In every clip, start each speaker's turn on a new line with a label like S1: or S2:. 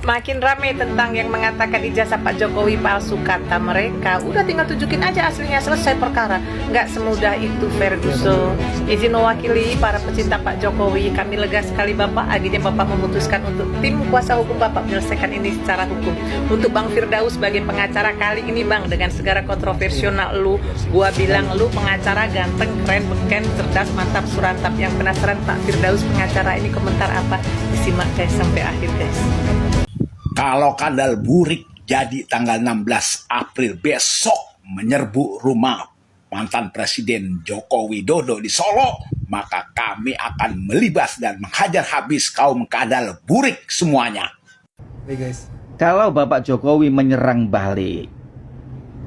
S1: Makin ramai tentang yang mengatakan ijazah Pak Jokowi palsu, kata mereka. Udah tinggal tunjukin aja aslinya, selesai perkara. Nggak semudah itu, Ferguson. Izin mewakili para pecinta Pak Jokowi, kami lega sekali Bapak. Akhirnya Bapak memutuskan untuk tim kuasa hukum Bapak menyelesaikan ini secara hukum. Untuk Bang Firdaus sebagai pengacara kali ini Bang, dengan segala kontroversial lu, gua bilang lu pengacara ganteng, keren, beken, cerdas, mantap, surantap. Yang penasaran Pak Firdaus pengacara ini komentar apa? Disimak guys sampai akhir guys.
S2: Kalau kadal burik jadi tanggal 16 April besok menyerbu rumah mantan Presiden Joko Widodo di Solo, maka kami akan melibas dan menghajar habis kaum kadal burik semuanya.
S3: Hey guys,
S4: kalau Bapak Jokowi menyerang balik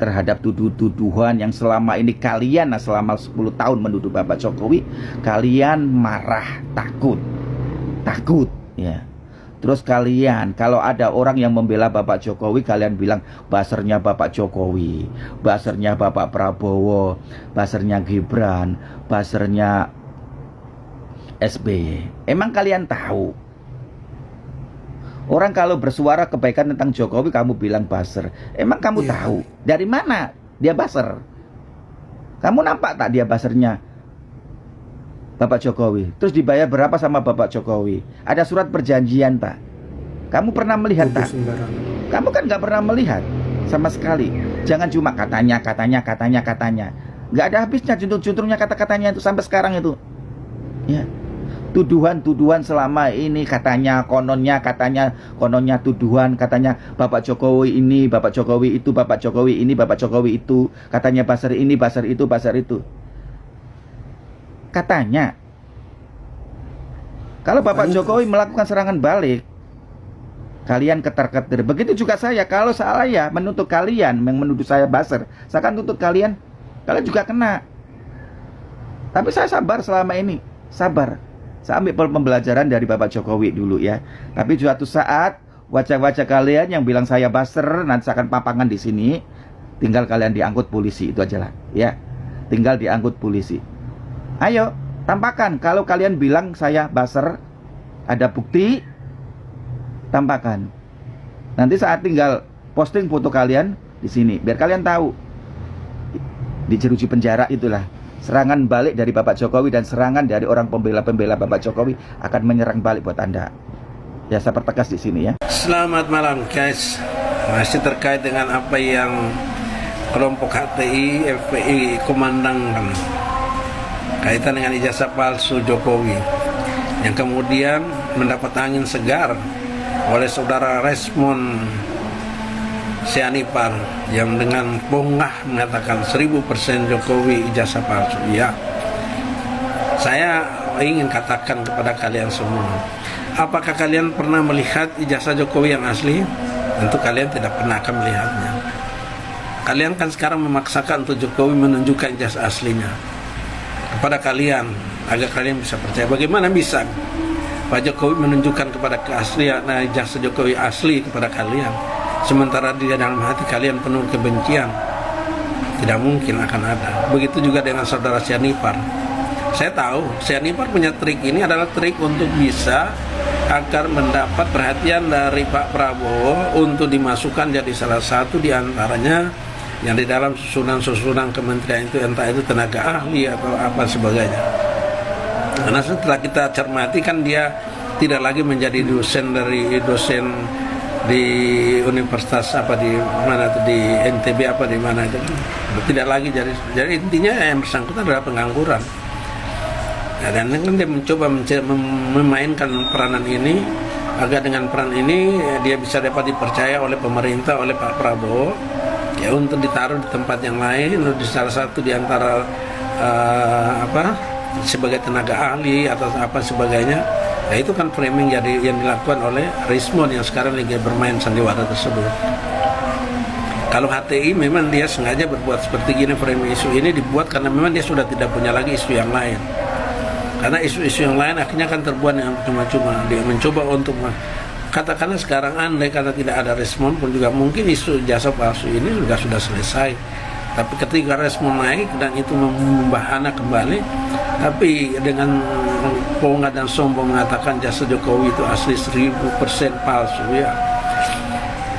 S4: terhadap tuduhan yang selama ini kalian selama 10 tahun menuduh Bapak Jokowi, kalian marah, takut ya. Terus kalian, kalau ada orang yang membela Bapak Jokowi, kalian bilang basernya Bapak Jokowi, basernya Bapak Prabowo, basernya Gibran, basernya SBY. Emang kalian tahu? Orang kalau bersuara kebaikan tentang Jokowi, kamu bilang baser. Emang kamu tahu dari mana dia baser? Kamu nampak tak dia basernya Bapak Jokowi? Terus dibayar berapa sama Bapak Jokowi? Ada surat perjanjian tak? Kamu pernah melihat tak? Kamu kan nggak pernah melihat sama sekali. Jangan cuma katanya. Nggak ada habisnya juntrung-juntrungnya kata-katanya itu sampai sekarang itu. Ya. Tuduhan selama ini katanya, kononnya tuduhan, katanya Bapak Jokowi ini, Bapak Jokowi itu, Bapak Jokowi ini, Bapak Jokowi itu, katanya baser ini, baser itu, baser itu. Katanya kalau Bapak Jokowi melakukan serangan balik, kalian ketar-ketir. Begitu juga saya, kalau saya menuntut kalian yang menuduh saya baser, saya akan tuntut kalian juga kena. Tapi saya sabar selama ini, sabar. Saya ambil pembelajaran dari Bapak Jokowi dulu ya. Tapi suatu saat wajah-wajah kalian yang bilang saya baser, nanti saya akan papangan di sini. Tinggal kalian diangkut polisi, itu aja lah ya. Tinggal diangkut polisi. Ayo, tampakkan kalau kalian bilang saya baser, ada bukti, tampakkan. Nanti saat tinggal posting foto kalian di sini, biar kalian tahu. Di jeruji penjara itulah serangan balik dari Bapak Jokowi dan serangan dari orang pembela Bapak Jokowi akan menyerang balik buat Anda. Ya, saya pertegas di sini ya.
S5: Selamat malam guys. Masih terkait dengan apa yang kelompok HTI, FPI kumandangkan kaitan dengan ijazah palsu Jokowi yang kemudian mendapat angin segar oleh saudara Resmond Sianipar yang dengan bongkah mengatakan 1000% Jokowi ijazah palsu. Ya, saya ingin katakan kepada kalian semua, apakah kalian pernah melihat ijazah Jokowi yang asli? Tentu kalian tidak pernah akan melihatnya. Kalian kan sekarang memaksakan untuk Jokowi menunjukkan ijazah aslinya kepada kalian agar kalian bisa percaya. Bagaimana bisa Pak Jokowi menunjukkan kepada keaslian ijazah Jokowi asli kepada kalian, sementara di dalam hati kalian penuh kebencian? Tidak mungkin akan ada. Begitu juga dengan saudara Sianipar. Saya tahu Sianipar punya trik, ini adalah trik untuk bisa agar mendapat perhatian dari Pak Prabowo untuk dimasukkan jadi salah satu di antaranya yang di dalam susunan kementerian itu, entah itu tenaga ahli atau apa sebagainya. Karena setelah kita cermati kan dia tidak lagi menjadi dosen di universitas apa di mana itu, di NTB apa di mana itu, tidak lagi jadi intinya yang bersangkutan adalah pengangguran. Nah, dan kan dia mencoba memainkan peranan ini agar dengan peran ini dia bisa dapat dipercaya oleh pemerintah, oleh Pak Prabowo ya, untuk ditaruh di tempat yang lain, di salah satu di antara sebagai tenaga ahli atau apa sebagainya. Nah, itu kan framing jadi yang dilakukan oleh Resmond yang sekarang lagi bermain sandiwara tersebut. Kalau HTI memang dia sengaja berbuat seperti gini, framing isu ini dibuat karena memang dia sudah tidak punya lagi isu yang lain. Karena isu-isu yang lain akhirnya kan terbuat yang cuma-cuma. Dia mencoba untuk katakanlah sekarang andai kata tidak ada Resmond pun juga mungkin isu jasa palsu ini juga sudah selesai. Tapi ketika respon naik dan itu membahana kembali, tapi dengan ponga dan sombong mengatakan jasa Jokowi itu asli 1000% palsu ya.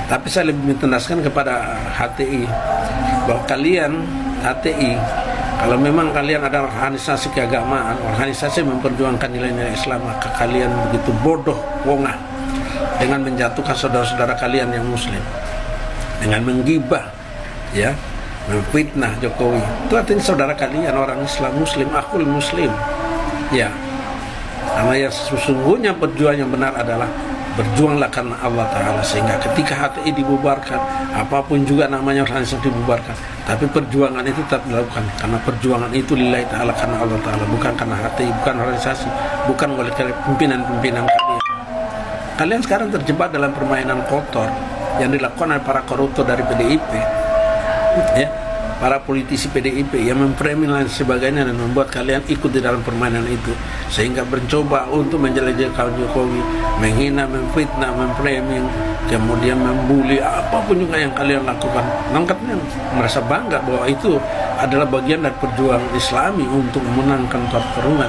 S5: Tapi saya lebih menegaskan kepada HTI bahwa kalian HTI, kalau memang kalian ada organisasi keagamaan, organisasi memperjuangkan nilai-nilai Islam, maka kalian begitu bodoh, wongah dengan menjatuhkan saudara-saudara kalian yang Muslim, dengan menggibah, ya, memfitnah Jokowi. Itu artinya saudara kalian orang Islam Muslim, akul Muslim, ya. Karena yang sesungguhnya perjuangan yang benar adalah berjuanglah karena Allah Ta'ala, sehingga ketika HTI dibubarkan, apapun juga namanya organisasi dibubarkan, tapi perjuangan itu tetap dilakukan, karena perjuangan itu lillahi ta'ala, karena Allah Ta'ala, bukan karena HTI, bukan organisasi, bukan oleh pimpinan-pimpinan kalian. Kalian sekarang terjebak dalam permainan kotor yang dilakukan oleh para koruptor dari PDIP, ya, para politisi PDIP yang memframing dan sebagainya, dan membuat kalian ikut di dalam permainan itu, sehingga mencoba untuk menjelek-jelekan Jokowi, menghina, memfitnah, memframing, kemudian membuli, apapun juga yang kalian lakukan. Nangkatnya merasa bangga bahwa itu adalah bagian dari perjuangan Islami untuk memenangkan pertarungan.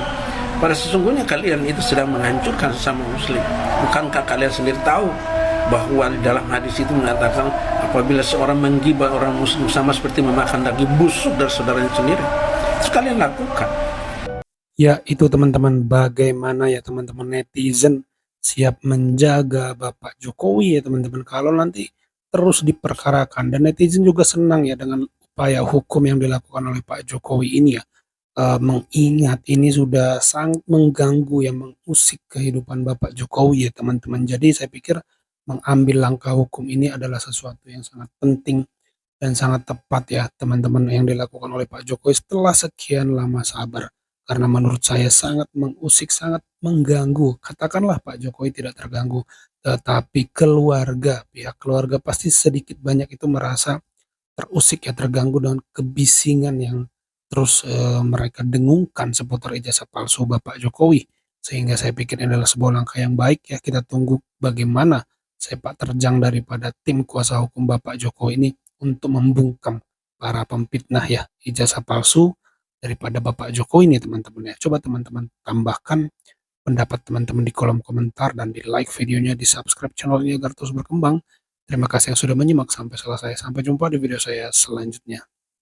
S5: Pada sesungguhnya kalian itu sedang menghancurkan sesama Muslim. Bukankah kalian sendiri tahu bahwa di dalam hadis itu mengatakan apabila seorang menggibah orang Muslim sama seperti memakan daging busuk dari saudaranya sendiri. Itu kalian lakukan.
S3: Ya, itu teman-teman, bagaimana ya teman-teman netizen siap menjaga Bapak Jokowi ya teman-teman, kalau nanti terus diperkarakan. Dan netizen juga senang ya dengan upaya hukum yang dilakukan oleh Pak Jokowi ini ya. Mengingat ini sudah sangat mengganggu yang mengusik kehidupan Bapak Jokowi ya teman-teman. Jadi saya pikir mengambil langkah hukum ini adalah sesuatu yang sangat penting dan sangat tepat ya teman-teman, yang dilakukan oleh Pak Jokowi setelah sekian lama sabar. Karena menurut saya sangat mengusik, sangat mengganggu. Katakanlah Pak Jokowi tidak terganggu, tetapi keluarga, pihak keluarga pasti sedikit banyak itu merasa terusik ya, terganggu dengan kebisingan yang terus mereka dengungkan seputar ijazah palsu Bapak Jokowi. Sehingga saya pikir ini adalah sebuah langkah yang baik ya. Kita tunggu bagaimana sepak terjang daripada tim kuasa hukum Bapak Jokowi ini untuk membungkam para pemfitnah ya ijazah palsu daripada Bapak Jokowi ini teman-teman ya. Coba teman-teman tambahkan pendapat teman-teman di kolom komentar, dan di like videonya, di subscribe channel ini agar terus berkembang. Terima kasih yang sudah menyimak sampai selesai. Sampai jumpa di video saya selanjutnya.